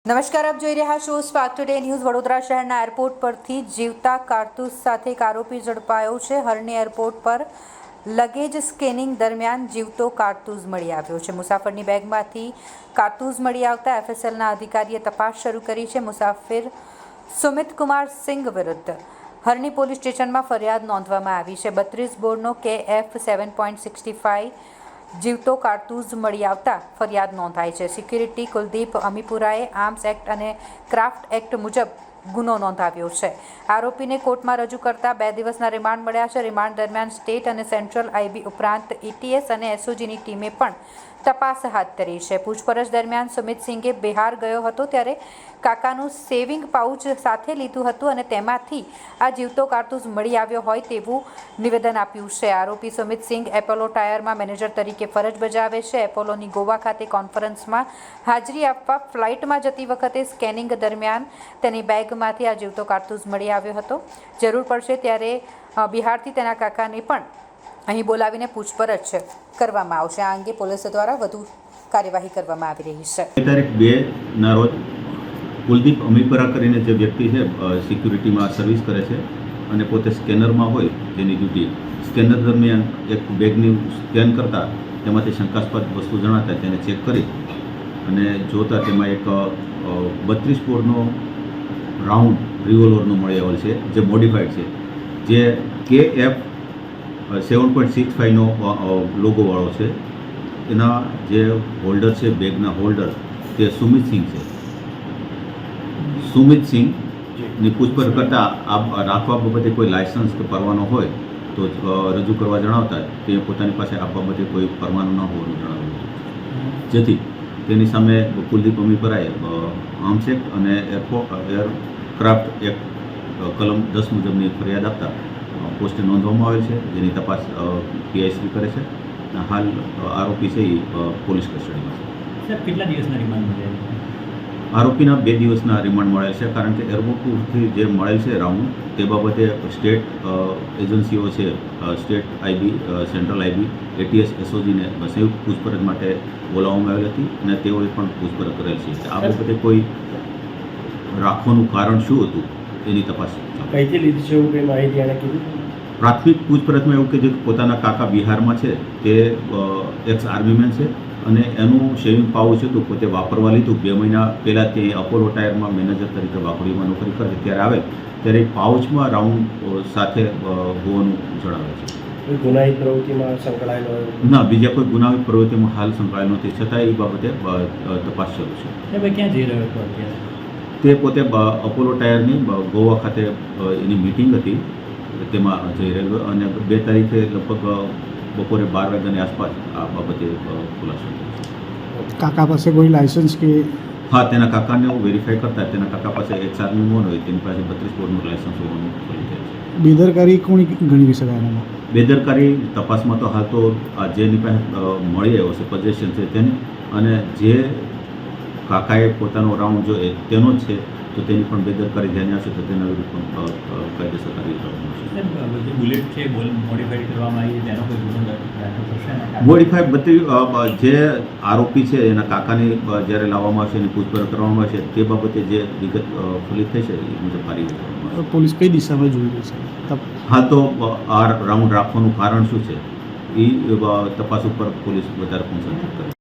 નમસ્કાર, આપ જોઈ રહ્યા છો સ્પાર્ક ટુડે ન્યૂઝ। વડોદરા શહેરના એરપોર્ટ પરથી જીવતા કારતૂસ સાથે એક આરોપી ઝડપાયો છે। હરણી એરપોર્ટ પર લગેજ સ્કેનિંગ દરમિયાન જીવતો કારતૂસ મળી આવ્યો છે। મુસાફરની બેગમાંથી કારતૂસ મળી આવતા એફએસએલના અધિકારીએ તપાસ શરૂ કરી છે। મુસાફિર સુમિત કુમાર સિંઘ વિરુદ્ધ હરણી પોલીસ સ્ટેશનમાં ફરિયાદ નોંધવામાં આવી છે। 32 બોરનો KF 7.65 જીવતો કારતૂસ મળી આવતા ફરિયાદ નોંધાઈ છે। સિક્યુરિટી કુલદીપ અમીપુરાએ આર્મ્સ એક્ટ અને ક્રાફ્ટ એક્ટ મુજબ ગુનો નોંધાવ્યો છે। આરોપીને કોર્ટમાં રજૂ કરતા 2 દિવસના રિમાન્ડ મળ્યા છે। રિમાન્ડ દરમિયાન સ્ટેટ અને સેન્ટ્રલ આઈબી ઉપરાંત એટીએસ અને એસઓજીની ટીમે પણ તપાસ હાથ ધરી છે। પૂછપરછ દરમિયાન સુમિત સિંઘે બિહાર ગયો હતો ત્યારે કાકાનું સેવિંગ પાઉચ સાથે લીધું હતું અને તેમાંથી આ જીવતો કારતૂસ મળી આવ્યો હોય તેવું નિવેદન આપ્યું છે। આરોપી સુમિત સિંઘ એપોલો ટાયરમાં મેનેજર તરીકે ફરજ બજાવે છે। એપોલોની ગોવા ખાતે કોન્ફરન્સમાં હાજરી આપવા ફ્લાઇટમાં જતી વખતે સ્કેનિંગ દરમિયાન તેની બેગમાંથી આ જીવતો કારતૂસ મળી આવ્યો હતો। જરૂર પડશે ત્યારે બિહારથી તેના કાકાને પણ અહીં બોલાવીને પૂછપરછ કરવામાં આવશે। આ અંગે પોલીસ દ્વારા વધુ કાર્યવાહી કરવામાં આવી રહી છે। તારીખ 2ના રોજ કુલદીપ અમીપરા કરીને જે વ્યક્તિ છે સિક્યુરિટીમાં સર્વિસ કરે છે અને પોતે સ્કેનરમાં હોય તેની ડ્યુટી, સ્કેનર દરમિયાન એક બેગની સ્કેન કરતા તેમાંથી શંકાસ્પદ વસ્તુ જણાતા તેને ચેક કરી અને જોતા તેમાં એક 32 બોરનો રાઉન્ડ રિવોલ્વરનો મળી આવેલ છે જે મોડિફાઈડ છે, જે KF 7.65નો લોગોવાળો છે। એના જે હોલ્ડર છે, બેગના હોલ્ડર, તે સુમિત સિંઘ છે। સુમિત સિંઘની પૂછપરછ કરતાં આ રાખવા બાબતે કોઈ લાયસન્સ કે પરવાનો હોય તો રજૂ કરવા જણાવતા તે પોતાની પાસે આ બાબતે કોઈ પરવાનો ન હોવાનું જણાવ્યું હતું, જેથી તેની સામે કુલદીપ અમીપરાએ આર્મ્સ એક્ટ અને એરક્રાફ્ટ એક્ટ કલમ 10 મુજબની ફરિયાદ આપતા પોસ્ટે નોંધવામાં આવેલ છે, જેની તપાસ પીઆઈસી કરે છે। હાલ આરોપી છે એ પોલીસ કસ્ટડીમાં છે। સાહેબ, કેટલા દિવસના રિમાન્ડ મળ્યા? આરોપીના 2 દિવસના રિમાન્ડ મળેલ છે, કારણ કે એરપોર્ટથી જે મળેલ છે રાઉન્ડ તે બાબતે સ્ટેટ એજન્સીઓ છે, state IB, central IB, ATS, એસઓજીને સંયુક્ત પૂછપરછ માટે બોલાવવામાં આવેલ હતી અને તેઓએ પણ પૂછપરછ કરેલ છે। આ બાબતે કોઈ રાખવાનું કારણ શું હતું એની તપાસ કઈથી લીધી છે એવું કંઈ માહિતી આને કીધું? પ્રાથમિક પૂછપરછમાં એવું કીધું કે પોતાના કાકા બિહારમાં છે, તે એક્સ આર્મીમેન છે અને એનું શેવિંગ પાઉચ હતું પોતે વાપરવા લીધું। 2 મહિના પહેલાં તે અપોલો ટાયરમાં મેનેજર તરીકે વાપરીમાં નોકરી કરે ત્યારે આવે ત્યારે એક પાઉચમાં રાઉન્ડ સાથે હોવાનું જણાવે છે। કોઈ ગુનાહિત પ્રવૃત્તિમાં સંકળાયેલો? ના, બીજા કોઈ ગુનાહિત પ્રવૃત્તિમાં હાલ સંકળાયેલો નથી, છતાં એ બાબતે તપાસ શરૂ છે। એ ભાઈ ક્યાં જઈ રહ્યો હતો અત્યારે? તે પોતે અપોલો ટાયરની ગોવા ખાતે એની મિટિંગ હતી તેમાં જઈ રહ્યો અને 2 તારીખે લગભગ બપોરે 12 વાગ્યાની આસપાસ આ બાબતે ખુલાસો થયો છે। કાકા પાસે કોઈ લાયસન્સ કે? હા, તેના કાકાને વેરીફાઈ કરતા તેના કાકા પાસે એક્સ આર્મી મોન હોય, તેની પાસે 32 બોરનું લાયસન્સ હોવાનું ખુલ્લું થયું છે। બેદરકારી કોની ગણી શકાય એનામાં? બેદરકારી તપાસમાં તો હાલ તો આ જેની પાસે મળી આવ્યો છે પોઝેશન છે તેની, અને જે કાકાએ પોતાનો રાઉન્ડ જો તેનો જ છે તો તેની પણ બેદરકારી ધ્યાને આવશે તો તેના વિરુદ્ધ પણ કાયદેસર કાર્યવાહી કરવામાં આવશે। જે બુલેટ છે મોડિફાઈડ કરવામાં આવી તેનો કોઈ ગુનો દાખલ થશે? મોડિફાઈ બધી જે આરોપી છે એના કાકાની જ્યારે લાવવામાં આવશે એની પૂછપરછ કરવામાં આવશે તે બાબતે જે વિગત ફલિત થઈ છે એ મુજબ કાર્યવાહી કરવામાં આવશે। પોલીસ કઈ દિશામાં જોઈ રહી છે? હાલ તો આ રાઉન્ડ રાખવાનું કારણ શું છે એ તપાસ ઉપર પોલીસ વધારે કોન્સન્ટ્રેટ કરે છે।